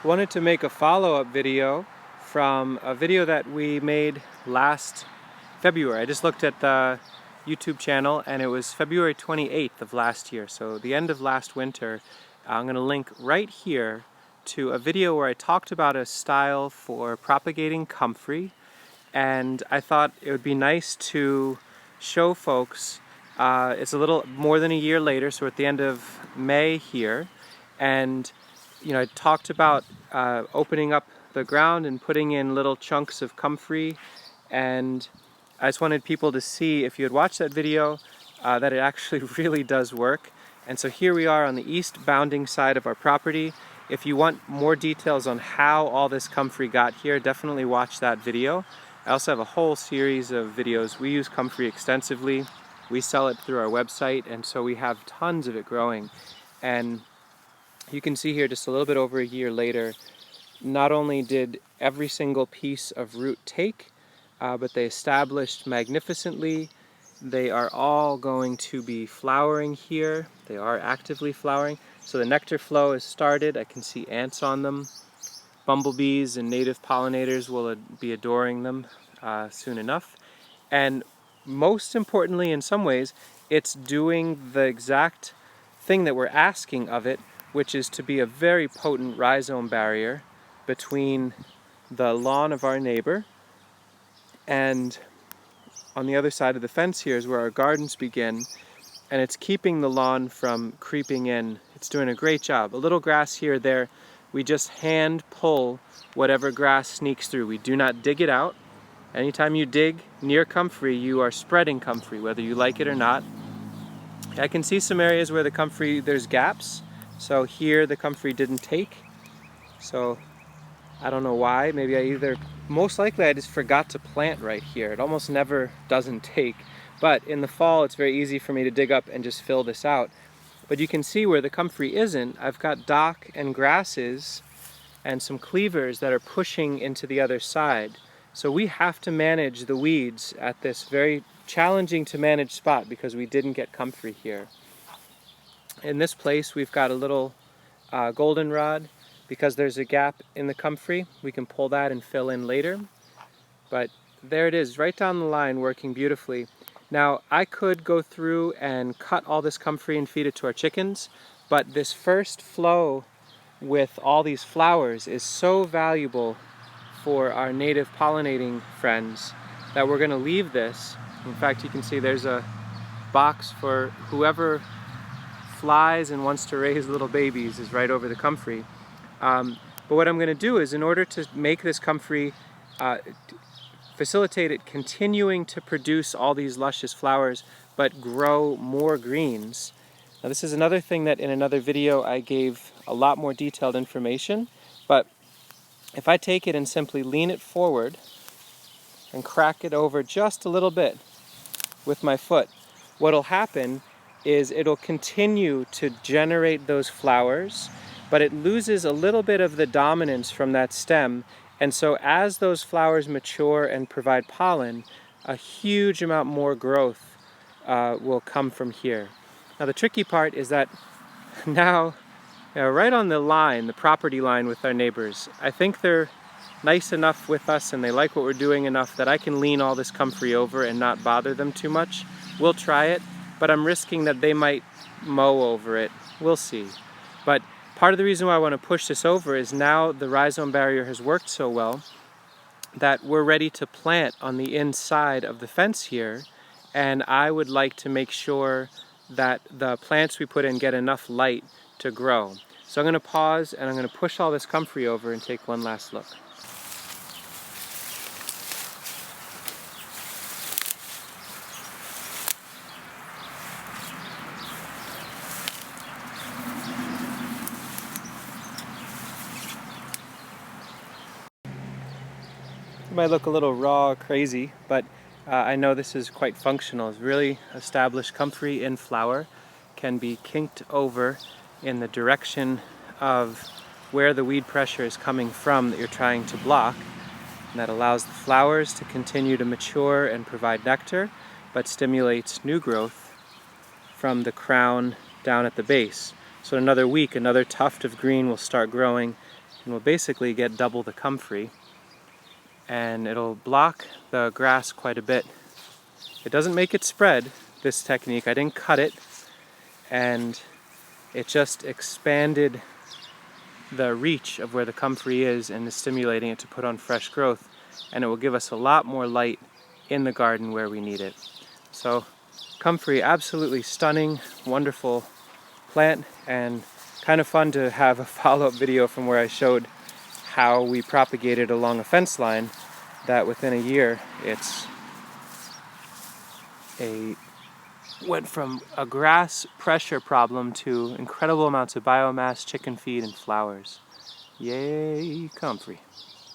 Wanted to make a follow-up video from a video that we made last February. I just looked at the YouTube channel and it was February 28th of last year, so the end of last winter. I'm going to link right here to a video where I talked about a style for propagating comfrey, and I thought it would be nice to show folks. It's a little more than a year later, so we're at the end of May here, and I talked about opening up the ground and putting in little chunks of comfrey, and I just wanted people to see, if you had watched that video, that it actually really does work. And so here we are on the east bounding side of our property. If you want more details on how all this comfrey got here, definitely watch that video. I also have a whole series of videos. We use comfrey extensively. We sell it through our website, and so we have tons of it growing. And you can see here, just a little bit over a year later, not only did every single piece of root take, but they established magnificently. They are all going to be flowering here. They are actively flowering. So the nectar flow has started. I can see ants on them. Bumblebees and native pollinators will be adoring them soon enough. And most importantly, in some ways, it's doing the exact thing that we're asking of it, which is to be a very potent rhizome barrier between the lawn of our neighbor, and on the other side of the fence here is where our gardens begin, and it's keeping the lawn from creeping in. It's doing a great job. A little grass here or there, we just hand pull whatever grass sneaks through. We do not dig it out. Anytime you dig near comfrey, you are spreading comfrey, whether you like it or not. I can see some areas where the comfrey, there's gaps. So here the comfrey didn't take. So I don't know why. Maybe most likely I just forgot to plant right here. It almost never doesn't take. But in the fall it's very easy for me to dig up and just fill this out. But you can see where the comfrey isn't, I've got dock and grasses and some cleavers that are pushing into the other side. So we have to manage the weeds at this very challenging to manage spot because we didn't get comfrey here. In this place we've got a little goldenrod. Because there's a gap in the comfrey, we can pull that and fill in later. But there it is, right down the line, working beautifully. Now, I could go through and cut all this comfrey and feed it to our chickens, but this first flow with all these flowers is so valuable for our native pollinating friends that we're going to leave this. In fact, you can see there's a box for whoever flies and wants to raise little babies is right over the comfrey. But what I'm going to do is, in order to make this comfrey, facilitate it continuing to produce all these luscious flowers, but grow more greens. Now this is another thing that in another video I gave a lot more detailed information, but if I take it and simply lean it forward and crack it over just a little bit with my foot, what'll happen is it'll continue to generate those flowers, but it loses a little bit of the dominance from that stem, and so as those flowers mature and provide pollen, a huge amount more growth will come from here. Now the tricky part is that now, right on the line, the property line with our neighbors, I think they're nice enough with us and they like what we're doing enough that I can lean all this comfrey over and not bother them too much. We'll try it, but I'm risking that they might mow over it. We'll see. But part of the reason why I want to push this over is now the rhizome barrier has worked so well that we're ready to plant on the inside of the fence here, and I would like to make sure that the plants we put in get enough light to grow. So I'm going to pause and I'm going to push all this comfrey over and take one last look. It might look a little raw or crazy, but I know this is quite functional. It's really established comfrey in flower, can be kinked over in the direction of where the weed pressure is coming from that you're trying to block. And that allows the flowers to continue to mature and provide nectar, but stimulates new growth from the crown down at the base. So in another week, another tuft of green will start growing, and we'll basically get double the comfrey, and it'll block the grass quite a bit. It doesn't make it spread, this technique. I didn't cut it, and it just expanded the reach of where the comfrey is and is stimulating it to put on fresh growth, and it will give us a lot more light in the garden where we need it. So comfrey, absolutely stunning, wonderful plant, and kind of fun to have a follow-up video from where I showed how we propagated along a fence line, that within a year went from a grass pressure problem to incredible amounts of biomass, chicken feed, and flowers. Yay, comfrey.